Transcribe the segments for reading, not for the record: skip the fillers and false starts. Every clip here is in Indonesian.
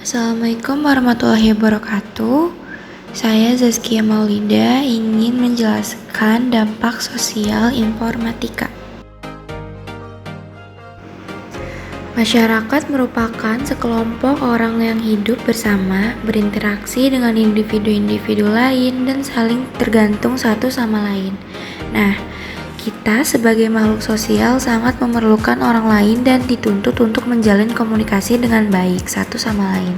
Assalamualaikum warahmatullahi wabarakatuh. Saya Zaskia Maulida ingin menjelaskan dampak sosial informatika. Masyarakat merupakan sekelompok orang yang hidup bersama, berinteraksi dengan individu-individu lain, dan saling tergantung satu sama lain. Nah, kita sebagai makhluk sosial sangat memerlukan orang lain dan dituntut untuk menjalin komunikasi dengan baik satu sama lain.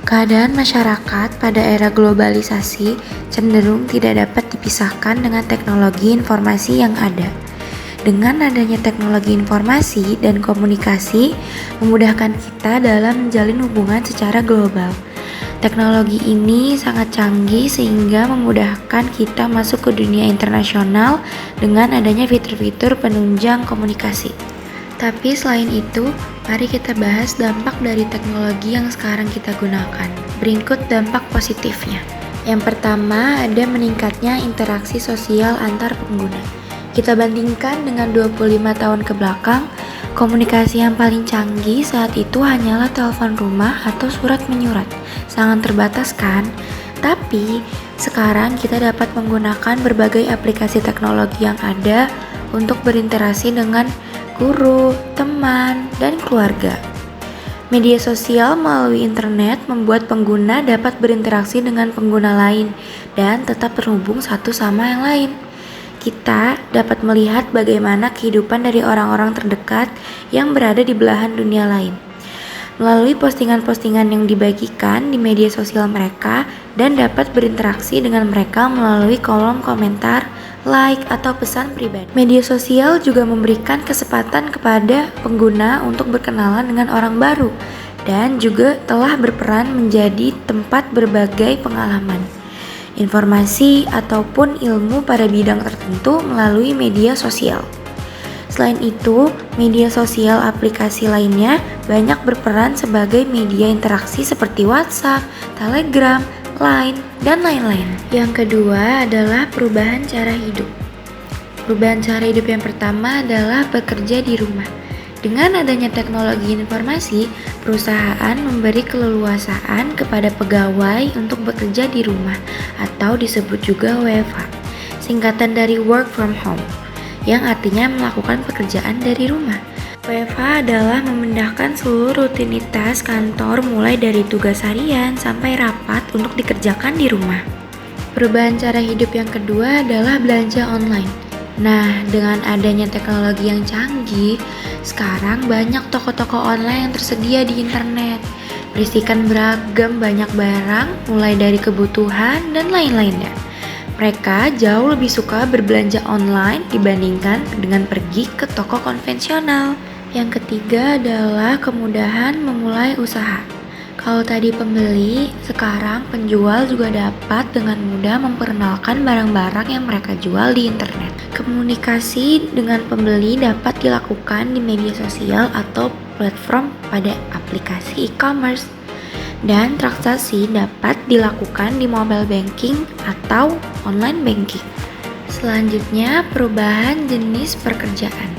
Keadaan masyarakat pada era globalisasi cenderung tidak dapat dipisahkan dengan teknologi informasi yang ada. Dengan adanya teknologi informasi dan komunikasi memudahkan kita dalam menjalin hubungan secara global. Teknologi ini sangat canggih sehingga memudahkan kita masuk ke dunia internasional dengan adanya fitur-fitur penunjang komunikasi. Tapi selain itu, mari kita bahas dampak dari teknologi yang sekarang kita gunakan. Berikut dampak positifnya. Yang pertama, ada meningkatnya interaksi sosial antar pengguna. Kita bandingkan dengan 25 tahun ke belakang, komunikasi yang paling canggih saat itu hanyalah telepon rumah atau surat menyurat. Sangat terbatas kan? Tapi sekarang kita dapat menggunakan berbagai aplikasi teknologi yang ada untuk berinteraksi dengan guru, teman, dan keluarga. Media sosial melalui internet membuat pengguna dapat berinteraksi dengan pengguna lain dan tetap terhubung satu sama yang lain. Kita dapat melihat bagaimana kehidupan dari orang-orang terdekat yang berada di belahan dunia lain melalui postingan-postingan yang dibagikan di media sosial mereka dan dapat berinteraksi dengan mereka melalui kolom komentar, like, atau pesan pribadi. Media sosial juga memberikan kesempatan kepada pengguna untuk berkenalan dengan orang baru dan juga telah berperan menjadi tempat berbagai pengalaman, informasi, ataupun ilmu pada bidang tertentu melalui media sosial. Selain itu, media sosial aplikasi lainnya banyak berperan sebagai media interaksi seperti WhatsApp, Telegram, Line, dan lain-lain. Yang kedua adalah perubahan cara hidup. Perubahan cara hidup yang pertama adalah bekerja di rumah. Dengan adanya teknologi informasi, perusahaan memberi keleluasaan kepada pegawai untuk bekerja di rumah atau disebut juga WFH, singkatan dari work from home, yang artinya melakukan pekerjaan dari rumah. WFH adalah memindahkan seluruh rutinitas kantor mulai dari tugas harian sampai rapat untuk dikerjakan di rumah. Perubahan cara hidup yang kedua adalah belanja online. Nah, dengan adanya teknologi yang canggih, sekarang banyak toko-toko online yang tersedia di internet, berisikan beragam banyak barang mulai dari kebutuhan dan lain-lainnya. Mereka jauh lebih suka berbelanja online dibandingkan dengan pergi ke toko konvensional. Yang ketiga adalah kemudahan memulai usaha. Kalau tadi pembeli, sekarang penjual juga dapat dengan mudah memperkenalkan barang-barang yang mereka jual di internet. Komunikasi dengan pembeli dapat dilakukan di media sosial atau platform pada aplikasi e-commerce. Dan transaksi dapat dilakukan di mobile banking atau online banking. Selanjutnya, perubahan jenis pekerjaan.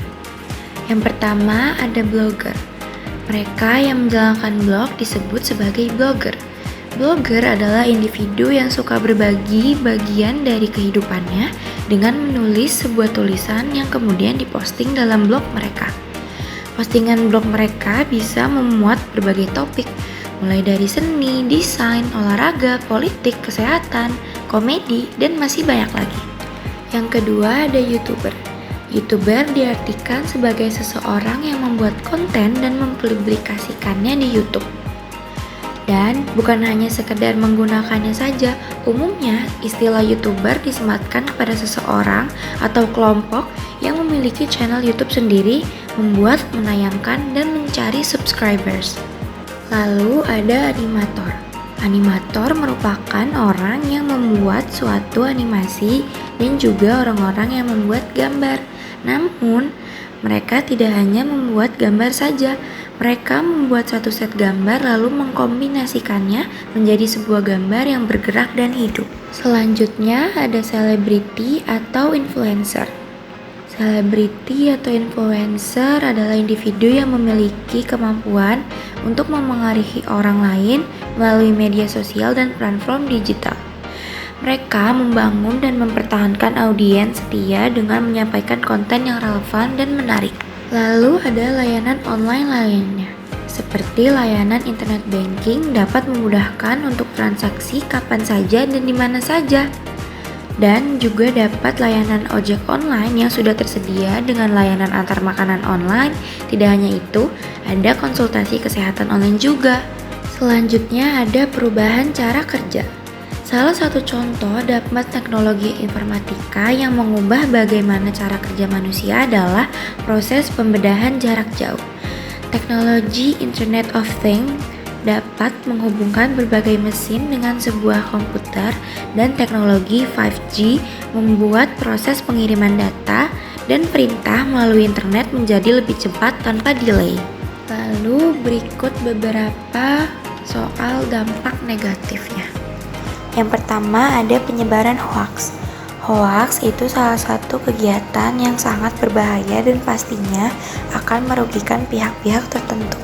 Yang pertama ada blogger. Mereka yang menjalankan blog disebut sebagai blogger. Blogger adalah individu yang suka berbagi bagian dari kehidupannya dengan menulis sebuah tulisan yang kemudian diposting dalam blog mereka. Postingan blog mereka bisa memuat berbagai topik, mulai dari seni, desain, olahraga, politik, kesehatan, komedi, dan masih banyak lagi. Yang kedua ada YouTuber. YouTuber diartikan sebagai seseorang yang membuat konten dan mempublikasikannya di YouTube. Dan bukan hanya sekedar menggunakannya saja, umumnya istilah YouTuber disematkan kepada seseorang atau kelompok yang memiliki channel YouTube sendiri, membuat, menayangkan, dan mencari subscribers. Lalu ada animator. Animator merupakan orang yang membuat suatu animasi dan juga orang-orang yang membuat gambar. Namun, mereka tidak hanya membuat gambar saja. Mereka membuat satu set gambar lalu mengkombinasikannya menjadi sebuah gambar yang bergerak dan hidup. Selanjutnya ada selebriti atau influencer. Selebriti atau influencer adalah individu yang memiliki kemampuan untuk memengaruhi orang lain melalui media sosial dan platform digital. Mereka membangun dan mempertahankan audiens setia dengan menyampaikan konten yang relevan dan menarik. Lalu ada layanan online lainnya, seperti layanan internet banking dapat memudahkan untuk transaksi kapan saja dan di mana saja. Dan juga dapat layanan ojek online yang sudah tersedia dengan layanan antar makanan online. Tidak hanya itu, ada konsultasi kesehatan online juga. Selanjutnya ada perubahan cara kerja. Salah satu contoh dapat teknologi informatika yang mengubah bagaimana cara kerja manusia adalah proses pembedahan jarak jauh. Teknologi Internet of Things dapat menghubungkan berbagai mesin dengan sebuah komputer, dan teknologi 5G membuat proses pengiriman data dan perintah melalui internet menjadi lebih cepat tanpa delay. Lalu berikut beberapa soal dampak negatifnya. Yang pertama ada penyebaran hoaks. Hoaks itu salah satu kegiatan yang sangat berbahaya dan pastinya akan merugikan pihak-pihak tertentu.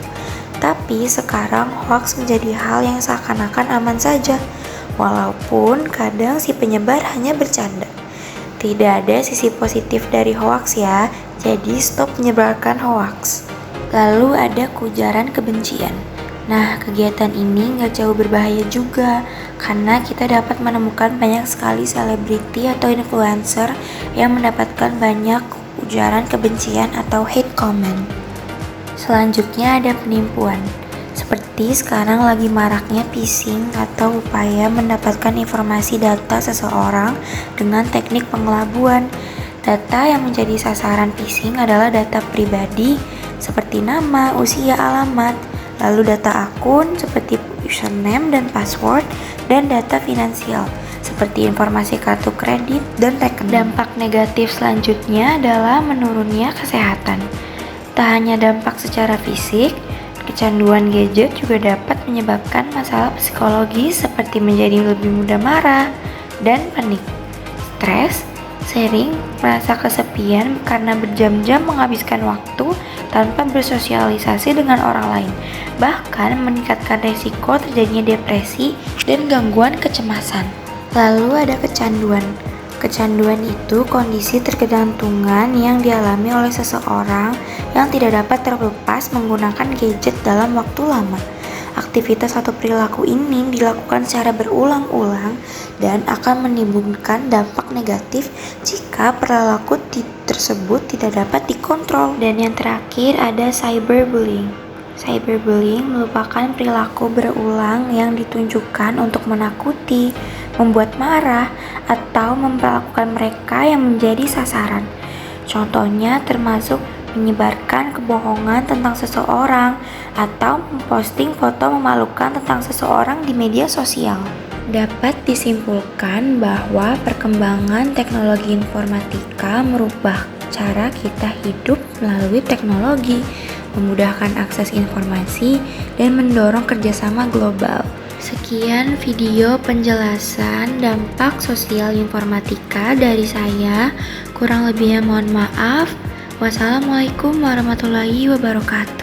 Tapi sekarang hoaks menjadi hal yang seakan-akan aman saja, walaupun kadang si penyebar hanya bercanda. Tidak ada sisi positif dari hoaks ya, jadi stop menyebarkan hoaks. Lalu ada ujaran kebencian. Nah, kegiatan ini gak jauh berbahaya juga, karena kita dapat menemukan banyak sekali selebriti atau influencer yang mendapatkan banyak ujaran kebencian atau hate comment. Selanjutnya ada penipuan. Seperti sekarang lagi maraknya phishing atau upaya mendapatkan informasi data seseorang dengan teknik pengelabuan. Data yang menjadi sasaran phishing adalah data pribadi seperti nama, usia, alamat, lalu data akun seperti username dan password, dan data finansial seperti informasi kartu kredit dan rekening. Dampak negatif selanjutnya adalah menurunnya kesehatan. Tak hanya dampak secara fisik, kecanduan gadget juga dapat menyebabkan masalah psikologis seperti menjadi lebih mudah marah dan panik, stres, sering merasa kesepian karena berjam-jam menghabiskan waktu tanpa bersosialisasi dengan orang lain, bahkan meningkatkan resiko terjadinya depresi dan gangguan kecemasan. Lalu ada kecanduan. Kecanduan itu kondisi terkegantungan yang dialami oleh seseorang yang tidak dapat terlepas menggunakan gadget dalam waktu lama. Aktivitas atau perilaku ini dilakukan secara berulang-ulang dan akan menimbulkan dampak negatif jika perilaku tersebut tidak dapat dikontrol. Dan yang terakhir ada cyberbullying. Cyberbullying merupakan perilaku berulang yang ditunjukkan untuk menakuti, membuat marah, atau memperlakukan mereka yang menjadi sasaran. Contohnya termasuk menyebarkan kebohongan tentang seseorang atau memposting foto memalukan tentang seseorang di media sosial. Dapat disimpulkan bahwa perkembangan teknologi informatika merubah cara kita hidup melalui teknologi, memudahkan akses informasi, dan mendorong kerjasama global. Sekian video penjelasan dampak sosial informatika dari saya. Kurang lebihnya mohon maaf. Wassalamualaikum warahmatullahi wabarakatuh.